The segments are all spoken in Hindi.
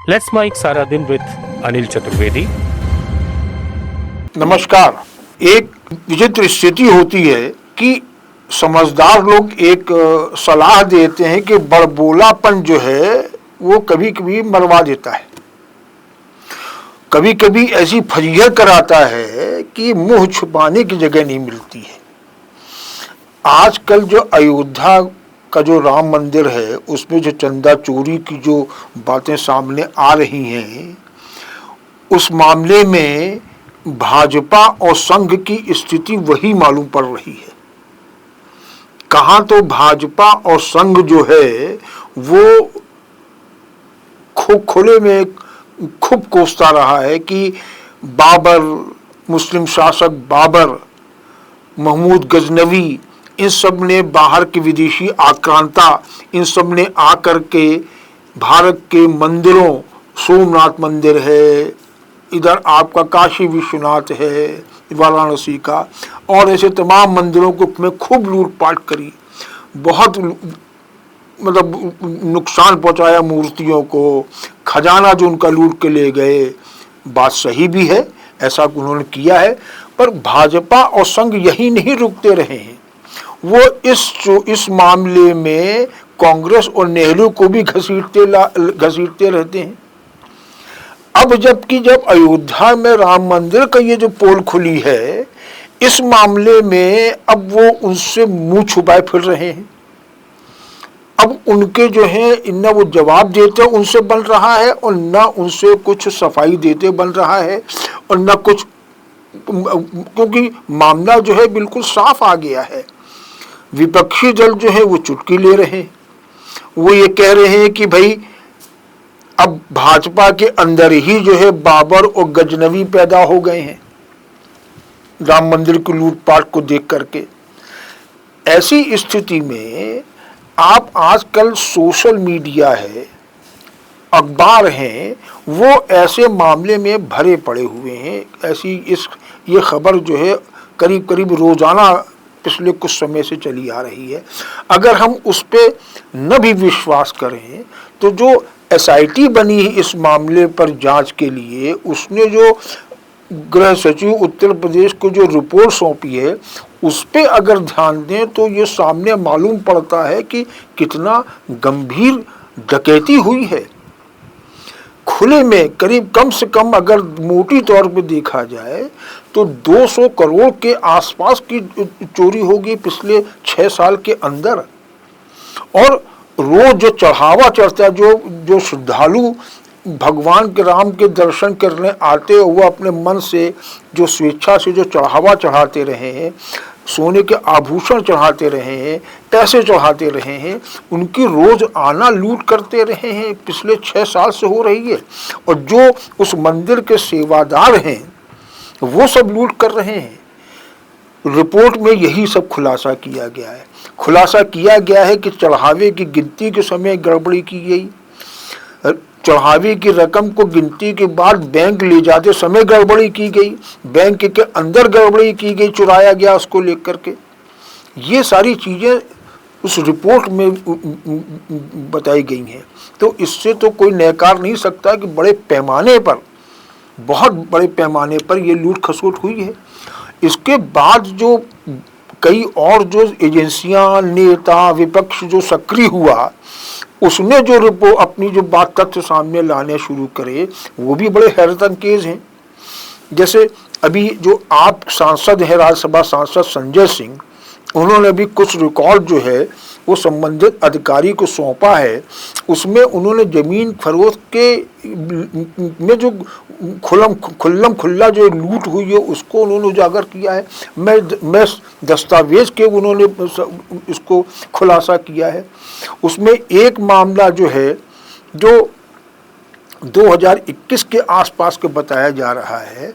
Let's Mike सारा दिन with अनिल चतुर्वेदी। नमस्कार। एक विचित्र स्थिति होती है कि समझदार लोग एक सलाह देते हैं कि बड़बोलापन जो है वो कभी कभी मरवा देता है, कभी कभी ऐसी फजीहत कराता है कि मुंह छुपाने की जगह नहीं मिलती है। आजकल जो अयोध्या का जो राम मंदिर है उसमें जो चंदा चोरी की जो बातें सामने आ रही हैं, उस मामले में भाजपा और संघ की स्थिति वही मालूम पड़ रही है। कहाँ तो भाजपा और संघ जो है वो खुले में खूब कोसता रहा है कि बाबर, मुस्लिम शासक बाबर, महमूद गजनवी, इन सब ने बाहर के विदेशी आक्रांता, इन सब ने आकर के भारत के मंदिरों, सोमनाथ मंदिर है, इधर आपका काशी विश्वनाथ है वाराणसी का, और ऐसे तमाम मंदिरों को में खूब लूटपाट करी, बहुत मतलब नुकसान पहुंचाया मूर्तियों को, खजाना जो उनका लूट के ले गए। बात सही भी है, ऐसा उन्होंने किया है, पर भाजपा और संघ यही नहीं रुकते रहे हैं। वो इस मामले में कांग्रेस और नेहरू को भी घसीटते रहते हैं। अब जब अयोध्या में राम मंदिर का ये जो पोल खुली है, इस मामले में अब वो उनसे मुंह छुपाए फिर रहे हैं। अब उनके जो है न वो जवाब देते उनसे बन रहा है और न उनसे कुछ सफाई देते बन रहा है, और न कुछ, क्योंकि मामला जो है बिल्कुल साफ आ गया है। विपक्षी दल जो है वो चुटकी ले रहे हैं, वो ये कह रहे हैं कि भाई अब भाजपा के अंदर ही जो है बाबर और गजनवी पैदा हो गए हैं राम मंदिर की लूटपाट को देख करके। ऐसी स्थिति में आप आजकल सोशल मीडिया है, अखबार हैं, वो ऐसे मामले में भरे पड़े हुए हैं। ये खबर जो है करीब करीब रोजाना पिछले कुछ समय से चली आ रही है। अगर हम उस पर न भी विश्वास करें तो जो SIT बनी है इस मामले पर जांच के लिए, उसने जो गृह सचिव उत्तर प्रदेश को जो रिपोर्ट सौंपी है उस पर अगर ध्यान दें तो ये सामने मालूम पड़ता है कि कितना गंभीर डकैती हुई है। खुले में करीब कम से कम अगर मोटी तौर पे देखा जाए तो 200 करोड़ के आसपास की चोरी होगी पिछले 6 साल के अंदर। और रोज जो चढ़ावा चढ़ता है, जो श्रद्धालु भगवान के राम के दर्शन करने आते हैं, वो अपने मन से जो स्वेच्छा से जो चढ़ावा चढ़ाते रहे हैं, सोने के आभूषण चढ़ाते रहे हैं, पैसे चढ़ाते रहे हैं, उनकी रोज आना लूट करते रहे हैं, पिछले 6 साल से हो रही है। और जो उस मंदिर के सेवादार हैं वो सब लूट कर रहे हैं। रिपोर्ट में यही सब खुलासा किया गया है। खुलासा किया गया है कि चढ़ावे की गिनती के समय गड़बड़ी की गई, चढ़ावे की रकम को गिनती के बाद बैंक ले जाते समय गड़बड़ी की गई, बैंक के अंदर गड़बड़ी की गई, चुराया गया उसको लेकर के। ये सारी चीज़ें उस रिपोर्ट में बताई गई हैं। तो इससे तो कोई नकार नहीं सकता कि बड़े पैमाने पर, बहुत बड़े पैमाने पर ये लूट खसोट हुई है। इसके बाद जो कई और जो एजेंसियां, नेता, विपक्ष जो सक्रिय हुआ, उसने जो रिपोर्ट अपनी जो बात तथ्य सामने लाने शुरू करे, वो भी बड़े हैरत अंगेज हैं। जैसे अभी जो आप सांसद हैं, राज्यसभा सांसद संजय सिंह, उन्होंने भी कुछ रिकॉर्ड जो है वो संबंधित अधिकारी को सौंपा है। उसमें उन्होंने जमीन फरोख्त के में जो खुल्ला जो लूट हुई है उसको उन्होंने उजागर किया है। मैं दस्तावेज के उन्होंने इसको खुलासा किया है। उसमें एक मामला जो है जो 2021 के आसपास के बताया जा रहा है,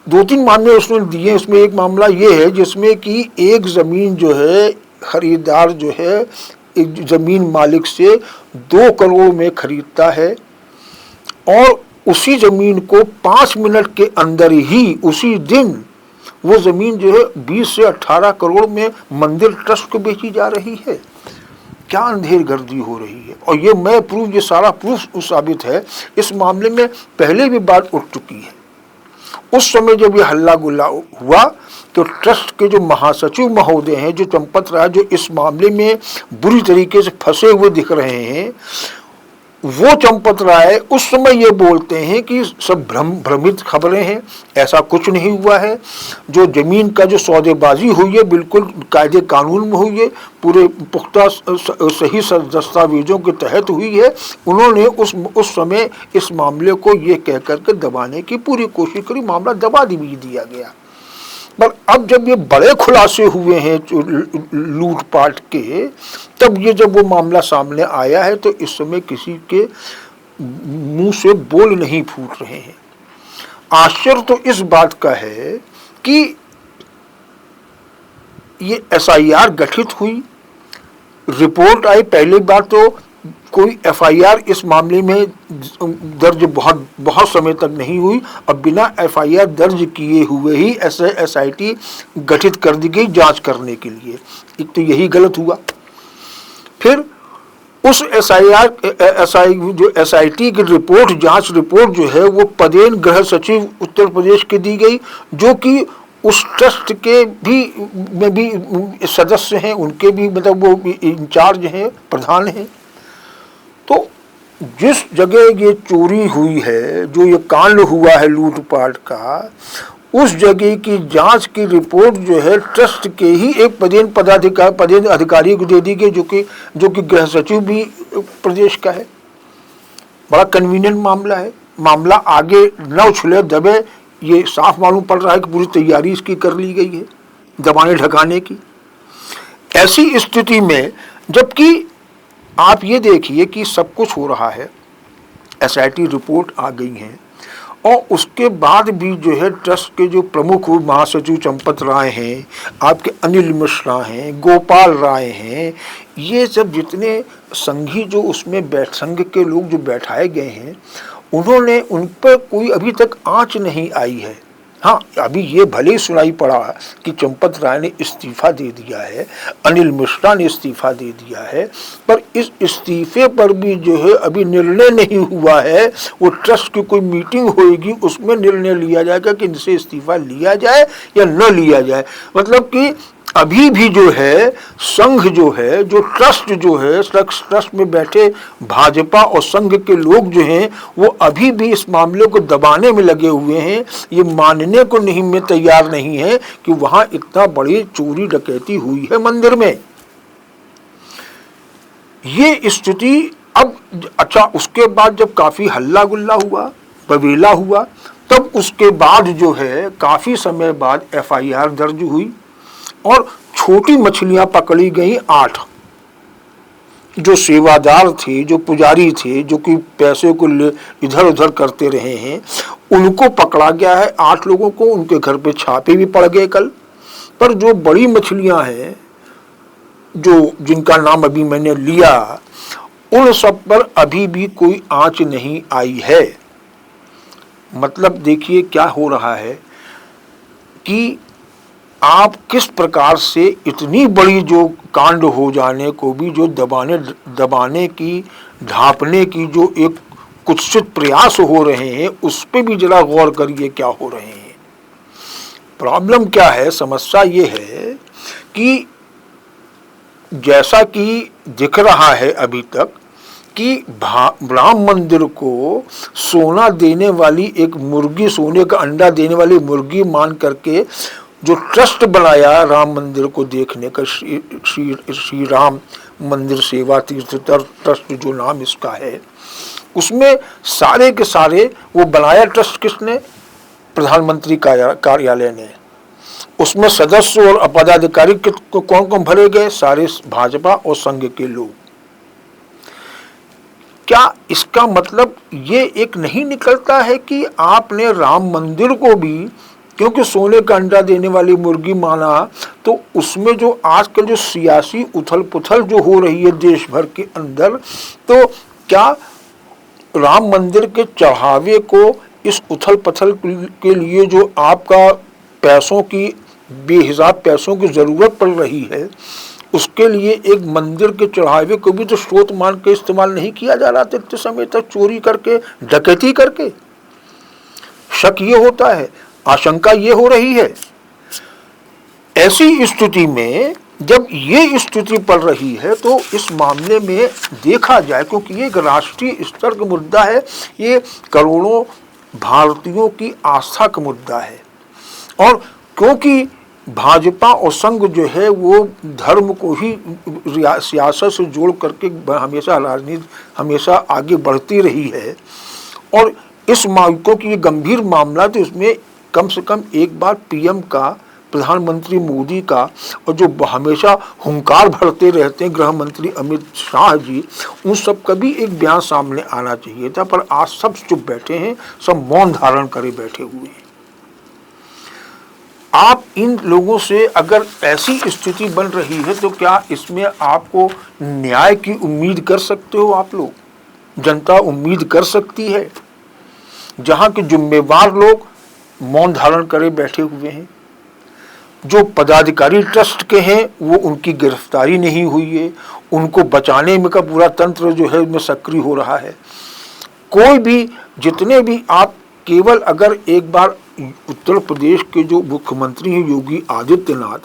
2-3 मामले उसने दिए। उसमें एक मामला ये है जिसमें कि एक ज़मीन जो है, खरीदार जो है एक ज़मीन मालिक से 2 करोड़ में खरीदता है और उसी ज़मीन को 5 मिनट के अंदर ही, उसी दिन वो ज़मीन जो है 20 से 18 करोड़ में मंदिर ट्रस्ट को बेची जा रही है। क्या अंधेरगर्दी हो रही है। और ये सारा प्रूफ साबित है। इस मामले में पहले भी बात उठ चुकी है। उस समय जब ये हल्ला गुल्ला हुआ तो ट्रस्ट के जो महासचिव महोदय हैं, जो चंपत राय, जो इस मामले में बुरी तरीके से फंसे हुए दिख रहे हैं, वो चंपत राय उस समय ये बोलते हैं कि सब भ्रमित खबरें हैं, ऐसा कुछ नहीं हुआ है। जो जमीन का जो सौदेबाजी हुई है बिल्कुल कायदे कानून में हुई है, पूरे पुख्ता सही दस्तावेजों के तहत हुई है। उन्होंने उस समय इस मामले को ये कह करके दबाने की पूरी कोशिश करी, मामला दबा भी दिया गया। पर अब जब ये बड़े खुलासे हुए हैं लूटपाट के, तब ये जब वो मामला सामने आया है तो इस समय किसी के मुंह से बोल नहीं फूट रहे हैं। आश्चर्य तो इस बात का है कि ये एसआईआर गठित हुई, रिपोर्ट आई। पहली बात तो कोई एफआईआर इस मामले में दर्ज बहुत समय तक नहीं हुई और बिना एफआईआर दर्ज किए हुए ही एसआईटी गठित कर दी गई जांच करने के लिए। एक तो यही गलत हुआ। फिर उस एसआईटी की रिपोर्ट, जांच रिपोर्ट जो है वो पदेन गृह सचिव उत्तर प्रदेश के दी गई, जो कि उस ट्रस्ट के भी सदस्य हैं, उनके भी मतलब वो इंचार्ज हैं, प्रधान हैं। तो जिस जगह ये चोरी हुई है, जो ये कांड हुआ है लूटपाट का, उस जगह की जांच की रिपोर्ट जो है ट्रस्ट के ही एक पदेन अधिकारी को दे दी गई, जो कि गृह सचिव भी प्रदेश का है। बड़ा कन्वीनियंट मामला है। मामला आगे न उछले दबे, ये साफ मालूम पड़ रहा है कि पूरी तैयारी इसकी कर ली गई है दबाने ढकाने की। ऐसी स्थिति में जबकि आप ये देखिए कि सब कुछ हो रहा है, एसआईटी रिपोर्ट आ गई है, और उसके बाद भी जो है ट्रस्ट के जो प्रमुख महासचिव चंपत राय हैं, आपके अनिल मिश्रा हैं, गोपाल राय हैं, ये सब जितने संघी जो उसमें संघ के लोग जो बैठाए गए हैं, उन्होंने उन पर कोई अभी तक आंच नहीं आई है। हाँ, अभी ये भले ही सुनाई पड़ा कि चंपत राय ने इस्तीफा दे दिया है, अनिल मिश्रा ने इस्तीफा दे दिया है, पर इस इस्तीफे पर भी जो है अभी निर्णय नहीं हुआ है। वो ट्रस्ट की कोई मीटिंग होगी, उसमें निर्णय लिया जाएगा कि इनसे इस्तीफा लिया जाए या न लिया जाए। मतलब कि अभी भी जो है संघ जो है, जो ट्रस्ट जो है, ट्रस्ट में बैठे भाजपा और संघ के लोग जो हैं, वो अभी भी इस मामले को दबाने में लगे हुए हैं। ये मानने को नहीं में तैयार नहीं है कि वहां इतना बड़ी चोरी डकैती हुई है मंदिर में। ये स्थिति अब अच्छा, उसके बाद जब काफी हल्ला गुल्ला हुआ, बवेला हुआ, तब उसके बाद जो है काफी समय बाद एफआईआर दर्ज हुई और छोटी मछलियां पकड़ी गई 8। जो सेवादार थे, जो पुजारी थे, जो कि पैसे को इधर उधर करते रहे हैं, उनको पकड़ा गया है। 8 लोगों को, उनके घर पे छापे भी पड़ गए कल। पर जो बड़ी मछलियां हैं, जो जिनका नाम अभी मैंने लिया, उन सब पर अभी भी कोई आंच नहीं आई है। मतलब देखिए क्या हो रहा है कि आप किस प्रकार से इतनी बड़ी जो कांड हो जाने को भी जो दबाने की, ढांपने की जो एक कुत्सित प्रयास हो रहे हैं, उस पे भी जरा गौर करिए क्या हो रहे हैं। प्रॉब्लम क्या है, समस्या ये है कि जैसा कि दिख रहा है अभी तक कि राम मंदिर को सोना देने वाली एक मुर्गी, सोने का अंडा देने वाली मुर्गी मान करके जो ट्रस्ट बनाया राम मंदिर को देखने का, श्री राम मंदिर सेवा तीर्थ ट्रस्ट जो नाम इसका है, उसमें सारे के सारे वो बनाया ट्रस्ट किसने? प्रधानमंत्री कार्यालय ने। उसमें सदस्य और पदाधिकारी कौन कौन भरे गए? सारे भाजपा और संघ के लोग। क्या इसका मतलब ये एक नहीं निकलता है कि आपने राम मंदिर को भी, क्योंकि सोने का अंडा देने वाली मुर्गी माना, तो उसमें जो आजकल जो सियासी उथल पुथल जो हो रही है देश भर के अंदर, तो क्या राम मंदिर के चढ़ावे को इस उथल पुथल के लिए जो आपका पैसों की, बेहिसाब पैसों की जरूरत पड़ रही है, उसके लिए एक मंदिर के चढ़ावे को भी तो स्रोत मान के इस्तेमाल नहीं किया जा रहा था इतने समय तक, चोरी करके, डकैती करके। शक ये होता है, आशंका ये हो रही है। ऐसी स्थिति में जब ये स्थिति पड़ रही है तो इस मामले में देखा जाए, क्योंकि ये एक राष्ट्रीय स्तर का मुद्दा है, ये करोड़ों भारतीयों की आस्था का मुद्दा है। और क्योंकि भाजपा और संघ जो है वो धर्म को ही सियासत से जोड़ करके हमेशा राजनीति हमेशा आगे बढ़ती रही है, और इस क्योंकि ये गंभीर मामला, तो इसमें कम से कम एक बार पीएम का, प्रधानमंत्री मोदी का, और जो हमेशा हुंकार भरते रहते हैं गृह मंत्री अमित शाह जी, उन सब का भी एक बयान सामने आना चाहिए था। पर आज सब चुप बैठे हैं, सब मौन धारण करे बैठे हुए हैं। आप इन लोगों से अगर ऐसी स्थिति बन रही है तो क्या इसमें आपको न्याय की उम्मीद कर सकते हो? आप लोग, जनता उम्मीद कर सकती है? जहां के जिम्मेवार लोग मौन धारण करे बैठे हुए हैं, जो पदाधिकारी ट्रस्ट के हैं वो उनकी गिरफ्तारी नहीं हुई है, उनको बचाने में का पूरा तंत्र जो है उसमें सक्रिय हो रहा है। कोई भी, जितने भी आप केवल अगर एक बार उत्तर प्रदेश के जो मुख्यमंत्री हैं योगी आदित्यनाथ,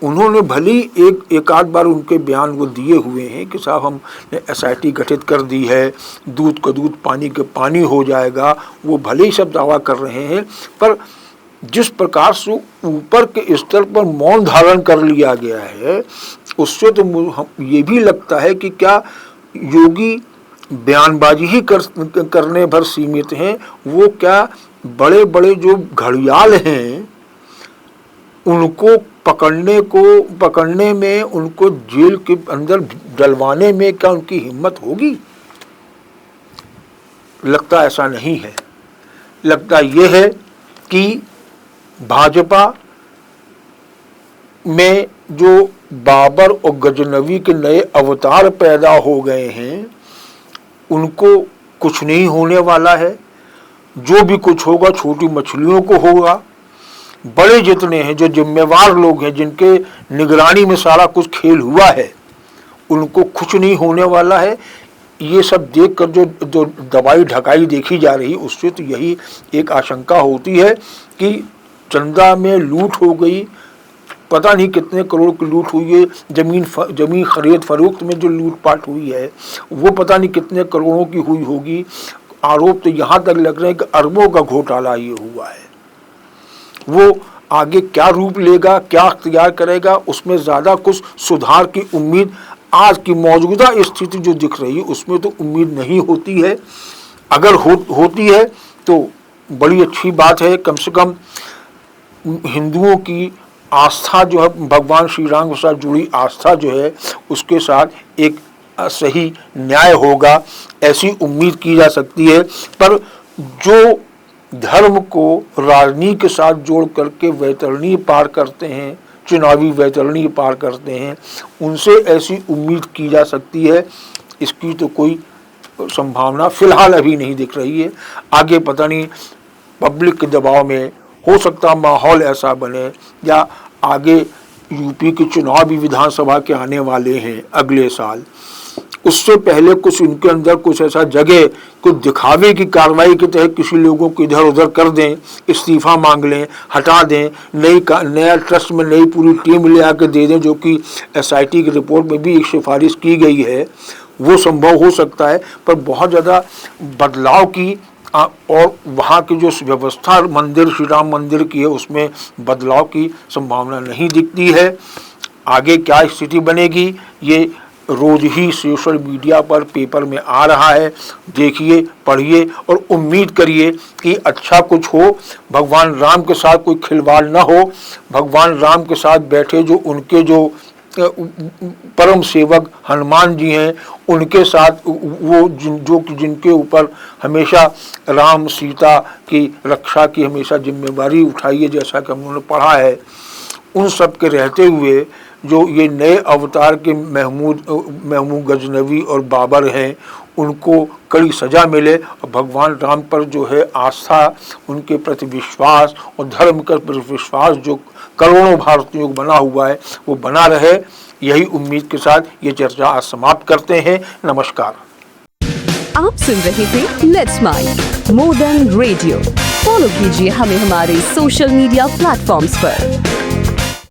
उन्होंने भले एक आध बार उनके बयान वो दिए हुए हैं कि साहब हमने एसआईटी गठित कर दी है, दूध का दूध पानी का पानी हो जाएगा, वो भले ही सब दावा कर रहे हैं, पर जिस प्रकार से ऊपर के स्तर पर मौन धारण कर लिया गया है, उससे तो ये भी लगता है कि क्या योगी बयानबाजी ही करने भर सीमित हैं, वो क्या बड़े बड़े जो घड़ियाल हैं उनको पकड़ने में, उनको जेल के अंदर डलवाने में क्या उनकी हिम्मत होगी? लगता ऐसा नहीं है। लगता यह है कि भाजपा में जो बाबर और गजनवी के नए अवतार पैदा हो गए हैं, उनको कुछ नहीं होने वाला है। जो भी कुछ होगा छोटी मछलियों को होगा। बड़े जितने हैं, जो जिम्मेवार लोग हैं, जिनके निगरानी में सारा कुछ खेल हुआ है, उनको कुछ नहीं होने वाला है। ये सब देखकर जो दवाई ढकाई देखी जा रही, उससे तो यही एक आशंका होती है कि चंदा में लूट हो गई, पता नहीं कितने करोड़ की लूट हुई है। जमीन खरीद फरोख्त में जो लूटपाट हुई है वो पता नहीं कितने करोड़ों की हुई होगी। आरोप तो यहाँ तक लग रहे हैं कि अरबों का घोटाला ये हुआ है। वो आगे क्या रूप लेगा, क्या अख्तियार करेगा, उसमें ज़्यादा कुछ सुधार की उम्मीद आज की मौजूदा स्थिति जो दिख रही है उसमें तो उम्मीद नहीं होती है। अगर होती है तो बड़ी अच्छी बात है। कम से कम हिंदुओं की आस्था जो है, भगवान श्री राम के साथ जुड़ी आस्था जो है, उसके साथ एक सही न्याय होगा, ऐसी उम्मीद की जा सकती है। पर जो धर्म को राजनीति के साथ जोड़ करके वैतरणी पार करते हैं, चुनावी वैतरणी पार करते हैं, उनसे ऐसी उम्मीद की जा सकती है। इसकी तो कोई संभावना फिलहाल अभी नहीं दिख रही है। आगे पता नहीं, पब्लिक के दबाव में हो सकता माहौल ऐसा बने, या आगे यूपी के चुनाव भी विधानसभा के आने वाले हैं अगले साल, उससे पहले कुछ इनके अंदर कुछ ऐसा जगह, कुछ दिखावे की कार्रवाई के तहत किसी लोगों को इधर उधर कर दें, इस्तीफा मांग लें, हटा दें, नया ट्रस्ट में नई पूरी टीम ले आकर दे दें, जो कि एसआईटी की रिपोर्ट में भी एक सिफारिश की गई है। वो संभव हो सकता है, पर बहुत ज़्यादा बदलाव की और वहाँ की जो व्यवस्था मंदिर, श्री राम मंदिर की है, उसमें बदलाव की संभावना नहीं दिखती है। आगे क्या स्थिति बनेगी ये रोज ही सोशल मीडिया पर, पेपर में आ रहा है। देखिए, पढ़िए और उम्मीद करिए कि अच्छा कुछ हो। भगवान राम के साथ कोई खिलवाड़ ना हो। भगवान राम के साथ बैठे जो उनके जो परम सेवक हनुमान जी हैं, उनके साथ वो जिनके ऊपर हमेशा राम सीता की रक्षा की हमेशा जिम्मेवारी उठाई है, जैसा कि हमने पढ़ा है, उन सब के रहते हुए जो ये नए अवतार के महमूद गजनवी और बाबर हैं, उनको कड़ी सजा मिले और भगवान राम पर जो है आस्था, उनके प्रति विश्वास और धर्म का प्रति विश्वास जो करोड़ों भारतीयों को बना हुआ है वो बना रहे। यही उम्मीद के साथ ये चर्चा आज समाप्त करते हैं। नमस्कार। आप सुन रहे थे let's mind more than radio. Follow कीजिए हमें हमारे सोशल मीडिया प्लेटफॉर्म्स पर।